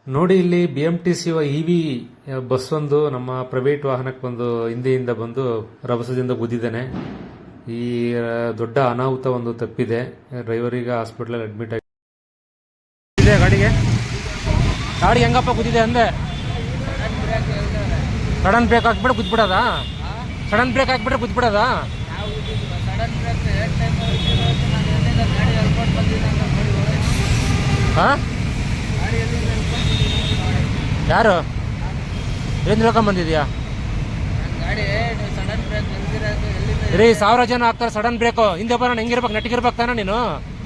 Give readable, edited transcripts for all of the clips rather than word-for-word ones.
ನೋಡಿ ಇಲ್ಲಿ BMTC EV bus ಒಂದು ನಮ್ಮ ಪ್ರೈವೇಟ್ ವಾಹನಕ್ಕೆ ಒಂದು ಹಿಂದೆಯಿಂದ ಬಂದು ರಭಸದಿಂದ ಗುದ್ದಿದ್ದಾನೆ. ಈ ದೊಡ್ಡ ಅನಾಹುತ ಒಂದು ತಪ್ಪಿದೆ. ಡ್ರೈವರಿಗೆ ಹಾಸ್ಪಿಟಲ್ ಅಡ್ಮಿಟ್ ಆಗಿದೆ. ಗಾಡಿ ಹೆಂಗಪ್ಪ ಗುದ್ದಿದೆ ಅಂದೆ? ಸಡನ್ ಬ್ರೇಕ್ ಹಾಕ್ಬಿಟ್ರೆ ಗುದ್ಬಿಡೋದ? ಸಡನ್ ಬ್ರೇಕ್ ಹಾಕ್ಬಿಟ್ರೆ ಗುದ್ಬಿಡೋದ? ಹಾಂ, ಯಾರು ಏನು ತಿಳ್ಕೊಂಬಂದಿದ್ಯಾ? ರೀ 1000 ಜನ ಹಾಕ್ತಾರೆ ಸಡನ್ ಬ್ರೇಕು. ಹಿಂದೆ ಬರೋಣ, ಹೆಂಗಿರ್ಬೇಕು, ನೆಟ್ಟಿಗಿರ್ಬೇಕು ತಾನೆ ನೀನು?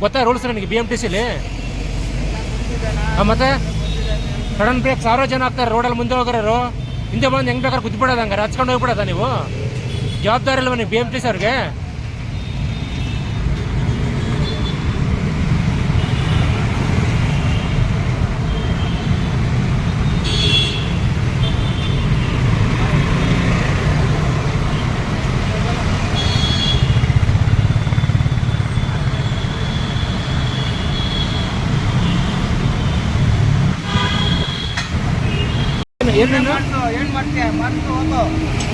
ಗೊತ್ತಾ ರೂಲ್ಸ್ ನನಗೆ BMTCಲಿ? ಮತ್ತೆ ಸಡನ್ ಬ್ರೇಕ್ 1000 ಜನ ಹಾಕ್ತಾರೆ ರೋಡಲ್ಲಿ, ಮುಂದೆ ಹೋಗೋರು ಹಿಂದೆ ಬಂದು ಹೆಂಗೆ ಬೇಕಾದ್ರೆ ಗುದ್ಬಿಡೋದು, ಹಂಗಾರೆ ಹಚ್ಕೊಂಡು ಹೋಗ್ಬಿಡೋದ ನೀವು? ಜವಾಬ್ದಾರಿ ಇಲ್ವ ನೀವು BMTC ಅವ್ರಿಗೆ?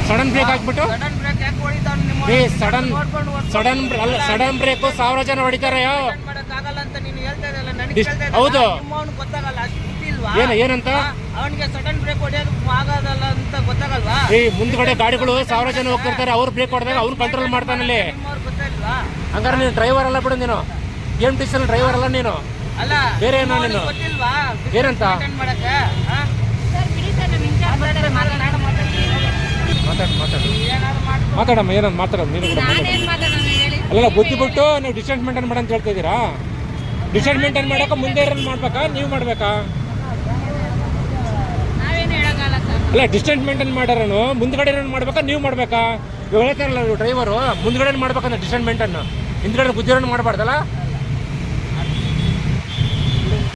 ಸಡನ್ ಬ್ರೇಕ್ ಹಾಕ್ಬಿಟ್ಟು ಸಡನ್ ಬ್ರೇಕ್ 1000 ಜನ ಹೊಡಿತಾರೆ. ಹೌದು, ಏನಂತ ಅವನಿಗೆ ಸಡನ್ ಬ್ರೇಕ್ ಹೊಡೆಯೋದಕ್ಕೆ ಆಗೋದಲ್ಲ ಅಂತ ಗೊತ್ತಾಗಲ್ವಾ? ಮುಂದ್ಗಡೆ ಗಾಡಿಗಳು 1000 ಜನ ಹೋಗ್ತಿರ್ತಾರೆ, ಅವ್ರು ಬ್ರೇಕ್ ಹೊಡೆದಾಗ ಅವ್ನು ಕಂಟ್ರೋಲ್ ಮಾಡ್ತಾನಲ್ಲಿ. ಹಂಗಾರೆ ನೀನು ಡ್ರೈವರ್ ಅಲ್ಲ ಬಿಡು, ನೀನು BMTC ಡ್ರೈವರ್ ಅಲ್ಲ ನೀನು, ಅಲ್ಲ ಬೇರೆ ಏನೋ ನೀನು. ಏನಂತ ಮಾತಾಡಮ್ಮ, ಏನಂತ ಮಾತಾಡೋದು ನೀನು ಕೂಡ? ಅಲ್ಲ, ಬುದ್ಧಿ ಬಿಟ್ಟು ನೀವು ಡಿಸ್ಟೆನ್ಸ್ ಮೇಂಟೈನ್ ಮಾಡಿ ಅಂತ ಹೇಳ್ತಾ ಇದ್ದೀರಾ. ಡಿಸ್ಟೆನ್ಸ್ ಮೇಂಟೈನ್ ಮಾಡೋಕೆ ಮುಂದೆ ಇರೋದು ಮಾಡ್ಬೇಕಾ, ನೀವು ಮಾಡ್ಬೇಕಾ? ಅಲ್ಲ, ಡಿಸ್ಟೆನ್ಸ್ ಮೇಂಟೈನ್ ಮಾಡೋನು ಮುಂದ್ಗಡೆ ಇರೋನು ಮಾಡ್ಬೇಕಾ, ನೀವು ಮಾಡ್ಬೇಕಾ? ಇವಾಗ ಹೇಳ್ತಾರಲ್ಲ ಡ್ರೈವರು, ಮುಂದ್ಗಡೆ ಮಾಡ್ಬೇಕಂದ್ರೆ ಡಿಸ್ಟೆನ್ಸ್ ಮೇಂಟೈನ್, ಹಿಂದ್ಗಡೆ ಗುದ್ದಿರೋನು ಮಾಡಬಾರ್ದಲ್ಲ.